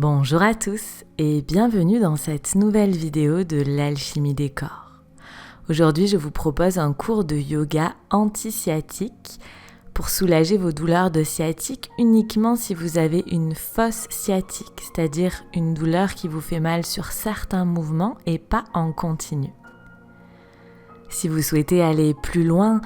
Bonjour à tous et bienvenue dans cette nouvelle vidéo de l'alchimie des corps. Aujourd'hui, je vous propose un cours de yoga anti-sciatique pour soulager vos douleurs de sciatique uniquement si vous avez une fosse sciatique, c'est-à-dire une douleur qui vous fait mal sur certains mouvements et pas en continu. Si vous souhaitez aller plus loin,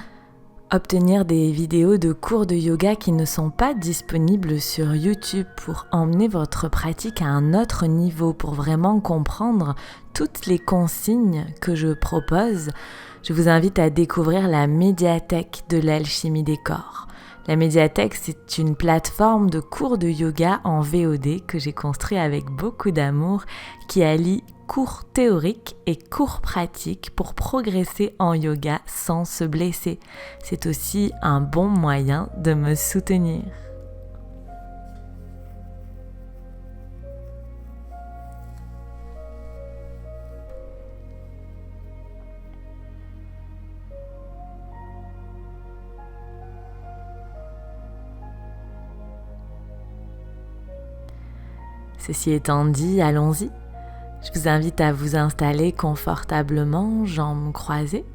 obtenir des vidéos de cours de yoga qui ne sont pas disponibles sur YouTube pour emmener votre pratique à un autre niveau, pour vraiment comprendre toutes les consignes que je propose, je vous invite à découvrir la médiathèque de l'alchimie des corps. La médiathèque, c'est une plateforme de cours de yoga en VOD que j'ai construit avec beaucoup d'amour, qui allie cours théoriques et cours pratiques pour progresser en yoga sans se blesser. C'est aussi un bon moyen de me soutenir. Ceci étant dit, allons-y. Je vous invite à vous installer confortablement, jambes croisées,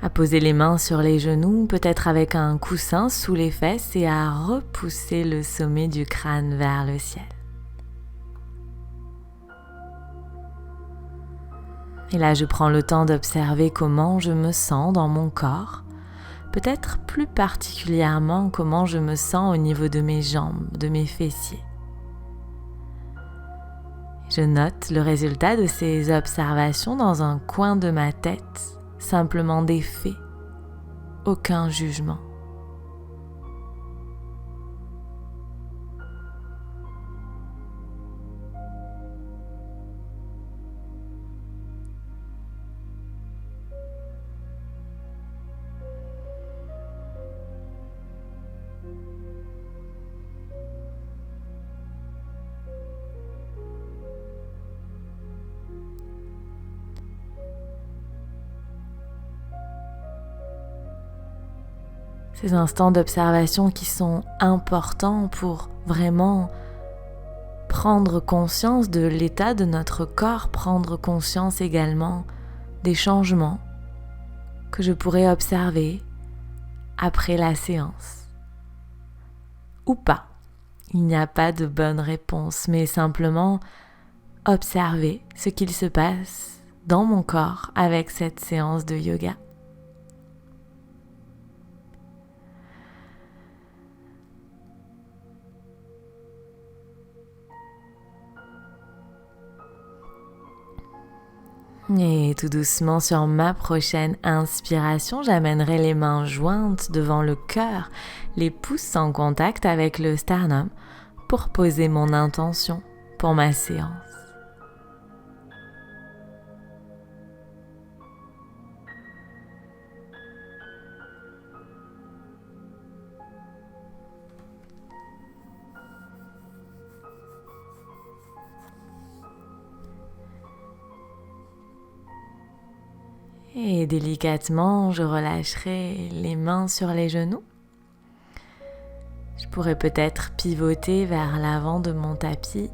à poser les mains sur les genoux, peut-être avec un coussin sous les fesses et à repousser le sommet du crâne vers le ciel. Et là, je prends le temps d'observer comment je me sens dans mon corps, peut-être plus particulièrement comment je me sens au niveau de mes jambes, de mes fessiers. Je note le résultat de ces observations dans un coin de ma tête, simplement des faits, aucun jugement. Ces instants d'observation qui sont importants pour vraiment prendre conscience de l'état de notre corps, prendre conscience également des changements que je pourrais observer après la séance. Ou pas. Il n'y a pas de bonne réponse, mais simplement observer ce qu'il se passe dans mon corps avec cette séance de yoga. Et tout doucement, sur ma prochaine inspiration, j'amènerai les mains jointes devant le cœur, les pouces en contact avec le sternum pour poser mon intention pour ma séance. Et délicatement, je relâcherai les mains sur les genoux. Je pourrais peut-être pivoter vers l'avant de mon tapis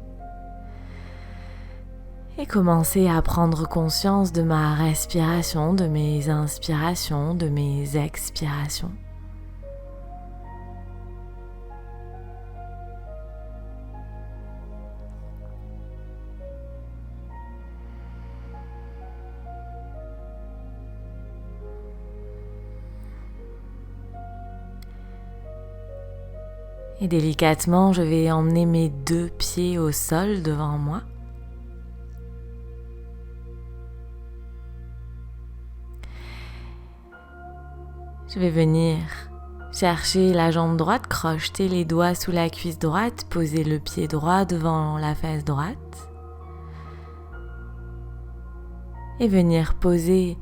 et commencer à prendre conscience de ma respiration, de mes inspirations, de mes expirations. Et délicatement, je vais emmener mes deux pieds au sol devant moi. Je vais venir chercher la jambe droite, crocheter les doigts sous la cuisse droite, poser le pied droit devant la fesse droite. Et venir poser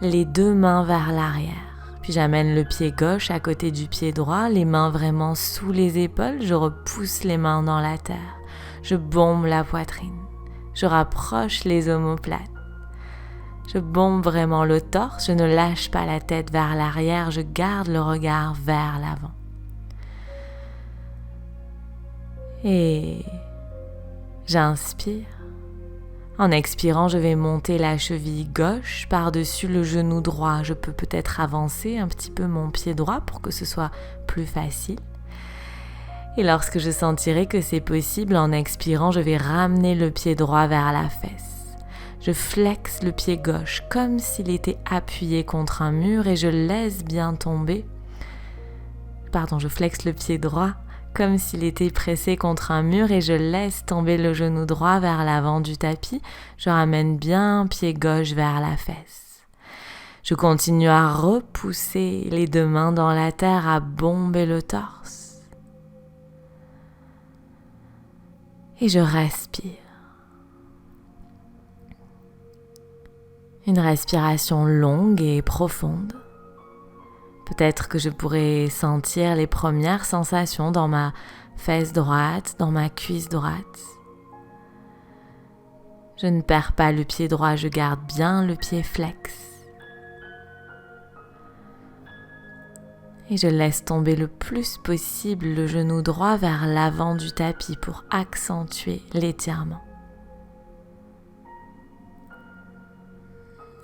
les deux mains vers l'arrière. Puis j'amène le pied gauche à côté du pied droit, les mains vraiment sous les épaules, je repousse les mains dans la terre, je bombe la poitrine, je rapproche les omoplates, je bombe vraiment le torse, je ne lâche pas la tête vers l'arrière, je garde le regard vers l'avant. Et j'inspire. En expirant, je vais monter la cheville gauche par-dessus le genou droit. Je peux peut-être avancer un petit peu mon pied droit pour que ce soit plus facile. Et lorsque je sentirai que c'est possible, en expirant, je vais ramener le pied droit vers la fesse. Je flexe le pied gauche comme s'il était appuyé contre un mur et je laisse bien tomber. Je flexe le pied droit comme s'il était pressé contre un mur et je laisse tomber le genou droit vers l'avant du tapis. Je ramène bien pied gauche vers la fesse. Je continue à repousser les deux mains dans la terre, à bomber le torse. Et je respire. Une respiration longue et profonde. Peut-être que je pourrais sentir les premières sensations dans ma fesse droite, dans ma cuisse droite. Je ne perds pas le pied droit, je garde bien le pied flex. Et je laisse tomber le plus possible le genou droit vers l'avant du tapis pour accentuer l'étirement.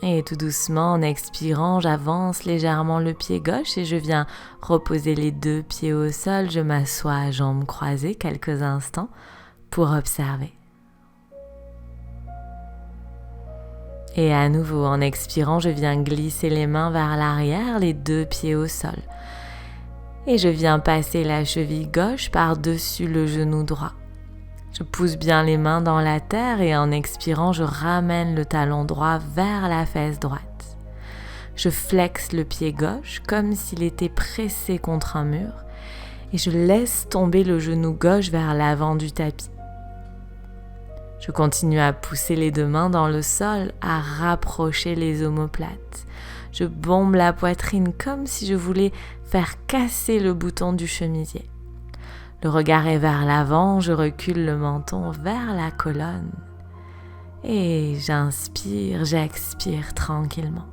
Et tout doucement, en expirant, j'avance légèrement le pied gauche et je viens reposer les deux pieds au sol. Je m'assois à jambes croisées quelques instants pour observer. Et à nouveau, en expirant, je viens glisser les mains vers l'arrière, les deux pieds au sol. Et je viens passer la cheville gauche par-dessus le genou droit. Je pousse bien les mains dans la terre et en expirant, je ramène le talon droit vers la fesse droite. Je flexe le pied gauche comme s'il était pressé contre un mur et je laisse tomber le genou gauche vers l'avant du tapis. Je continue à pousser les deux mains dans le sol, à rapprocher les omoplates. Je bombe la poitrine comme si je voulais faire casser le bouton du chemisier. Le regard est vers l'avant, je recule le menton vers la colonne et j'inspire, j'expire tranquillement.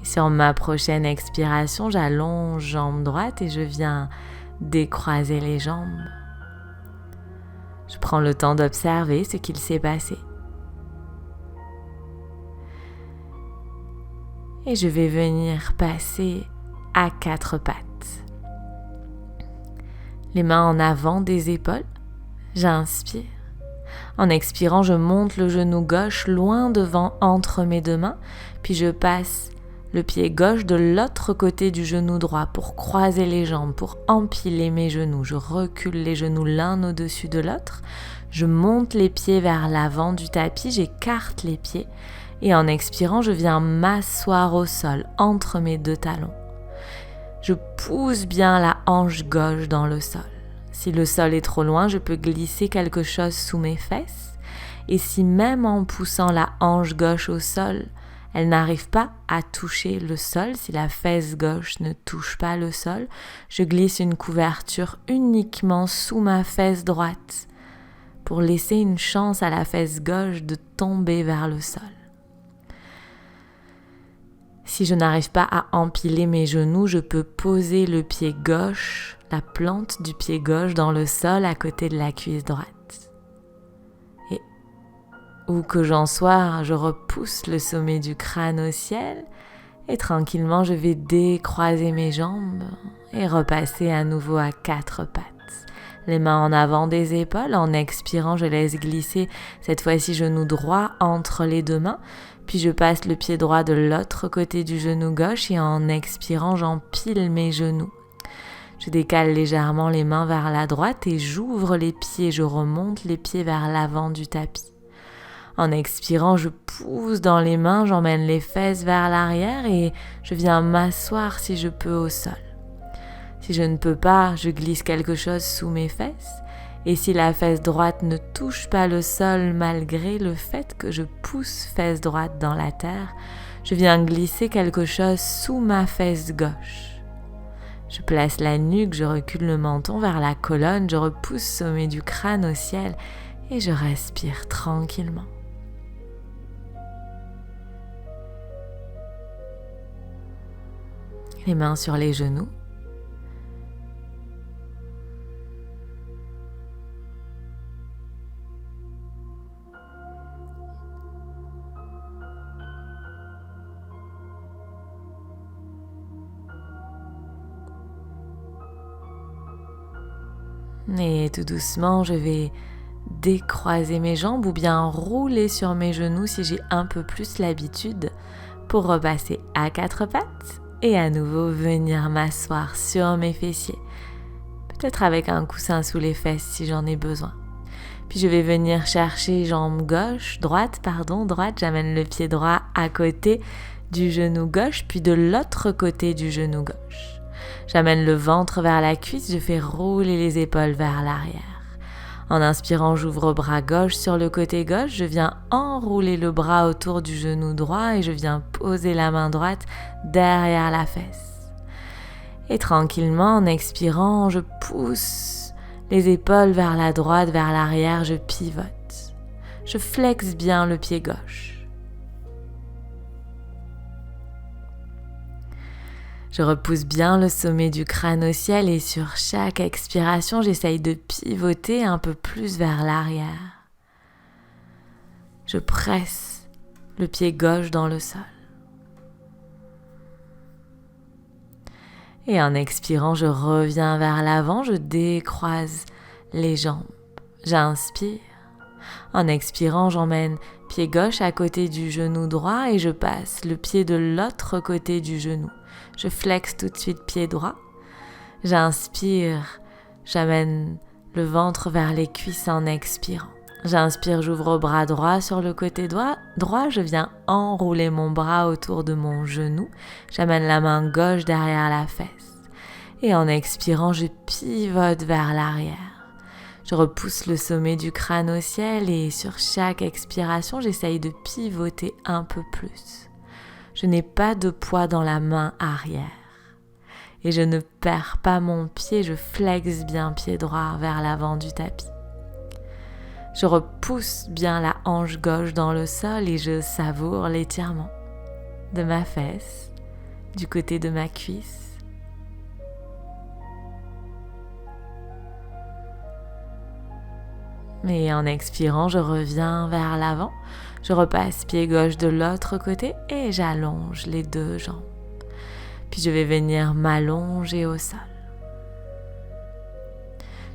Et sur ma prochaine expiration, j'allonge jambe droite et je viens décroiser les jambes. Je prends le temps d'observer ce qu'il s'est passé. Et je vais venir passer à quatre pattes. Les mains en avant des épaules, j'inspire. En expirant, je monte le genou gauche loin devant entre mes deux mains, puis je passe le pied gauche de l'autre côté du genou droit pour croiser les jambes, pour empiler mes genoux. Je recule les genoux l'un au-dessus de l'autre, je monte les pieds vers l'avant du tapis, j'écarte les pieds et en expirant, je viens m'asseoir au sol entre mes deux talons. Je pousse bien la hanche gauche dans le sol. Si le sol est trop loin, je peux glisser quelque chose sous mes fesses. Et si même en poussant la hanche gauche au sol, elle n'arrive pas à toucher le sol, si la fesse gauche ne touche pas le sol, je glisse une couverture uniquement sous ma fesse droite pour laisser une chance à la fesse gauche de tomber vers le sol. Si je n'arrive pas à empiler mes genoux, je peux poser le pied gauche, la plante du pied gauche dans le sol à côté de la cuisse droite. Et où que j'en sois, je repousse le sommet du crâne au ciel et tranquillement je vais décroiser mes jambes et repasser à nouveau à quatre pattes. Les mains en avant des épaules, en expirant, je laisse glisser cette fois-ci genou droit entre les deux mains. Puis je passe le pied droit de l'autre côté du genou gauche et en expirant, j'empile mes genoux. Je décale légèrement les mains vers la droite et j'ouvre les pieds, je remonte les pieds vers l'avant du tapis. En expirant, je pousse dans les mains, j'emmène les fesses vers l'arrière et je viens m'asseoir si je peux au sol. Si je ne peux pas, je glisse quelque chose sous mes fesses. Et si la fesse droite ne touche pas le sol malgré le fait que je pousse fesse droite dans la terre, je viens glisser quelque chose sous ma fesse gauche. Je place la nuque, je recule le menton vers la colonne, je repousse sommet du crâne au ciel et je respire tranquillement. Les mains sur les genoux. Et tout doucement, je vais décroiser mes jambes ou bien rouler sur mes genoux si j'ai un peu plus l'habitude pour repasser à quatre pattes et à nouveau venir m'asseoir sur mes fessiers, peut-être avec un coussin sous les fesses si j'en ai besoin. Puis je vais venir chercher jambe droite, j'amène le pied droit à côté du genou gauche, puis de l'autre côté du genou gauche. J'amène le ventre vers la cuisse, je fais rouler les épaules vers l'arrière. En inspirant, j'ouvre bras gauche sur le côté gauche, je viens enrouler le bras autour du genou droit et je viens poser la main droite derrière la fesse. Et tranquillement, en expirant, je pousse les épaules vers la droite, vers l'arrière, je pivote. Je flexe bien le pied gauche. Je repousse bien le sommet du crâne au ciel et sur chaque expiration, j'essaye de pivoter un peu plus vers l'arrière. Je presse le pied gauche dans le sol. Et en expirant, je reviens vers l'avant, je décroise les jambes. J'inspire. En expirant, j'emmène pied gauche à côté du genou droit et je passe le pied de l'autre côté du genou. Je flexe tout de suite pied droit. J'inspire, j'amène le ventre vers les cuisses en expirant. J'inspire, j'ouvre bras droit sur le côté droit, je viens enrouler mon bras autour de mon genou. J'amène la main gauche derrière la fesse. Et en expirant, je pivote vers l'arrière. Je repousse le sommet du crâne au ciel et sur chaque expiration, j'essaye de pivoter un peu plus. Je n'ai pas de poids dans la main arrière. Et je ne perds pas mon pied, je flexe bien pied droit vers l'avant du tapis. Je repousse bien la hanche gauche dans le sol et je savoure l'étirement de ma fesse, du côté de ma cuisse. Et en expirant, je reviens vers l'avant. Je repasse pied gauche de l'autre côté et j'allonge les deux jambes. Puis je vais venir m'allonger au sol.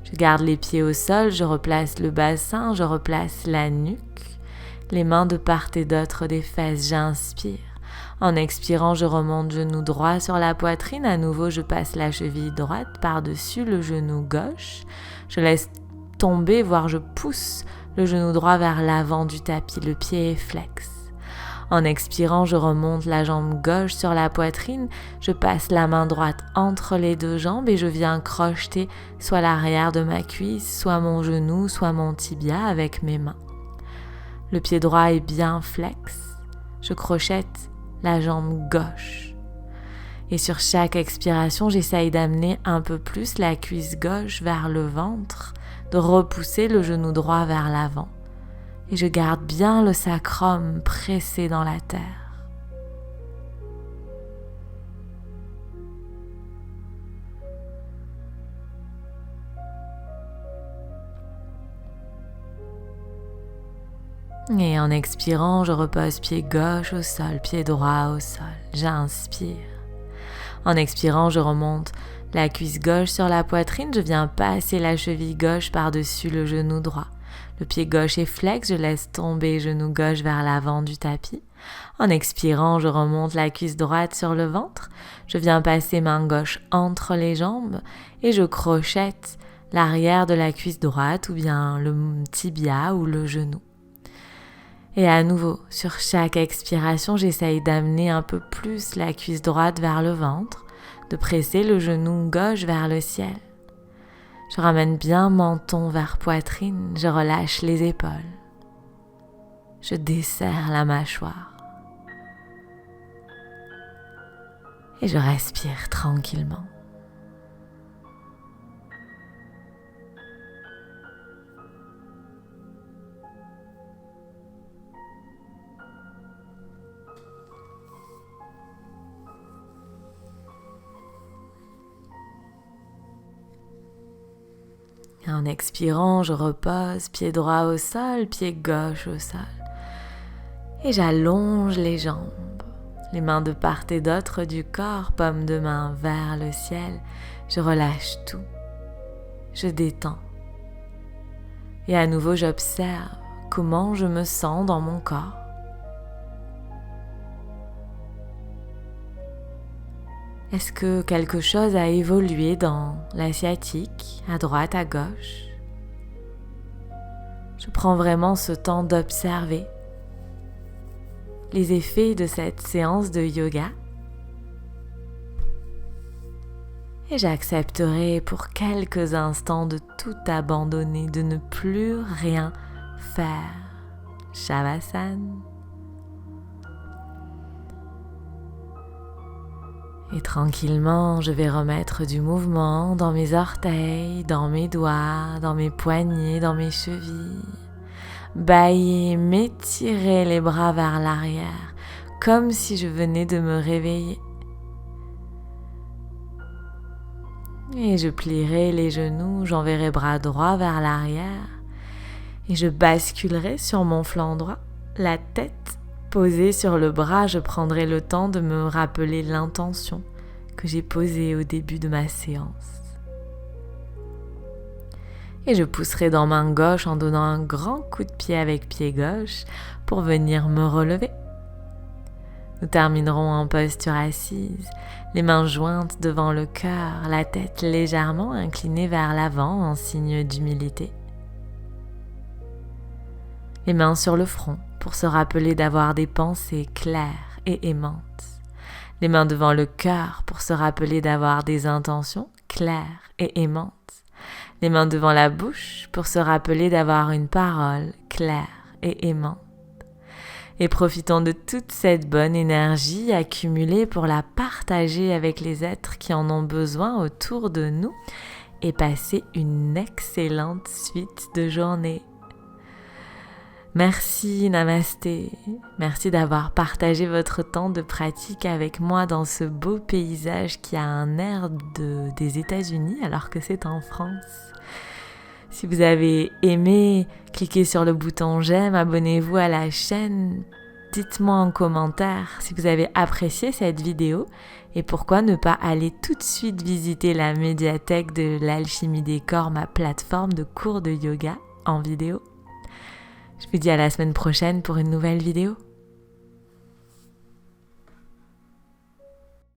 Je garde les pieds au sol, je replace le bassin, je replace la nuque, les mains de part et d'autre des fesses, j'inspire. En expirant, je remonte genou droit sur la poitrine. À nouveau, je passe la cheville droite par-dessus le genou gauche. Je laisse tomber, voire je pousse le genou droit vers l'avant du tapis, le pied est flex. En expirant, je remonte la jambe gauche sur la poitrine, je passe la main droite entre les deux jambes et je viens crocheter soit l'arrière de ma cuisse, soit mon genou, soit mon tibia avec mes mains. Le pied droit est bien flex, je crochette la jambe gauche. Et sur chaque expiration, j'essaye d'amener un peu plus la cuisse gauche vers le ventre, de repousser le genou droit vers l'avant. Et je garde bien le sacrum pressé dans la terre. Et en expirant, je repose pied gauche au sol, pied droit au sol. J'inspire. En expirant, je remonte la cuisse gauche sur la poitrine, je viens passer la cheville gauche par-dessus le genou droit. Le pied gauche est flex, je laisse tomber genou gauche vers l'avant du tapis. En expirant, je remonte la cuisse droite sur le ventre. Je viens passer main gauche entre les jambes et je crochette l'arrière de la cuisse droite ou bien le tibia ou le genou. Et à nouveau, sur chaque expiration, j'essaye d'amener un peu plus la cuisse droite vers le ventre, de presser le genou gauche vers le ciel. Je ramène bien menton vers poitrine, je relâche les épaules. Je desserre la mâchoire. Et je respire tranquillement. En expirant, je repose, pied droit au sol, pied gauche au sol. Et j'allonge les jambes, les mains de part et d'autre du corps, paume de main vers le ciel. Je relâche tout. je détends. Et à nouveau, j'observe comment je me sens dans mon corps. Est-ce que quelque chose a évolué dans la sciatique, à droite, à gauche? Je prends vraiment ce temps d'observer les effets de cette séance de yoga et j'accepterai pour quelques instants de tout abandonner, de ne plus rien faire. Shavasana. Et tranquillement, je vais remettre du mouvement dans mes orteils, dans mes doigts, dans mes poignets, dans mes chevilles. Bâiller, m'étirer les bras vers l'arrière, comme si je venais de me réveiller. Et je plierai les genoux, j'enverrai bras droit vers l'arrière et je basculerai sur mon flanc droit, la tête posée sur le bras. Je prendrai le temps de me rappeler l'intention que j'ai posée au début de ma séance. Et je pousserai dans main gauche en donnant un grand coup de pied avec pied gauche pour venir me relever. Nous terminerons en posture assise, les mains jointes devant le cœur, la tête légèrement inclinée vers l'avant en signe d'humilité. Les mains sur le front pour se rappeler d'avoir des pensées claires et aimantes. Les mains devant le cœur pour se rappeler d'avoir des intentions claires et aimantes. Les mains devant la bouche pour se rappeler d'avoir une parole claire et aimante. Et profitons de toute cette bonne énergie accumulée pour la partager avec les êtres qui en ont besoin autour de nous et passer une excellente suite de journée. Merci, namasté. Merci d'avoir partagé votre temps de pratique avec moi dans ce beau paysage qui a un air des États-Unis alors que c'est en France. Si vous avez aimé, cliquez sur le bouton j'aime, abonnez-vous à la chaîne, dites-moi en commentaire si vous avez apprécié cette vidéo et pourquoi ne pas aller tout de suite visiter la médiathèque de l'Alchimie des Corps, ma plateforme de cours de yoga en vidéo. Je vous dis à la semaine prochaine pour une nouvelle vidéo.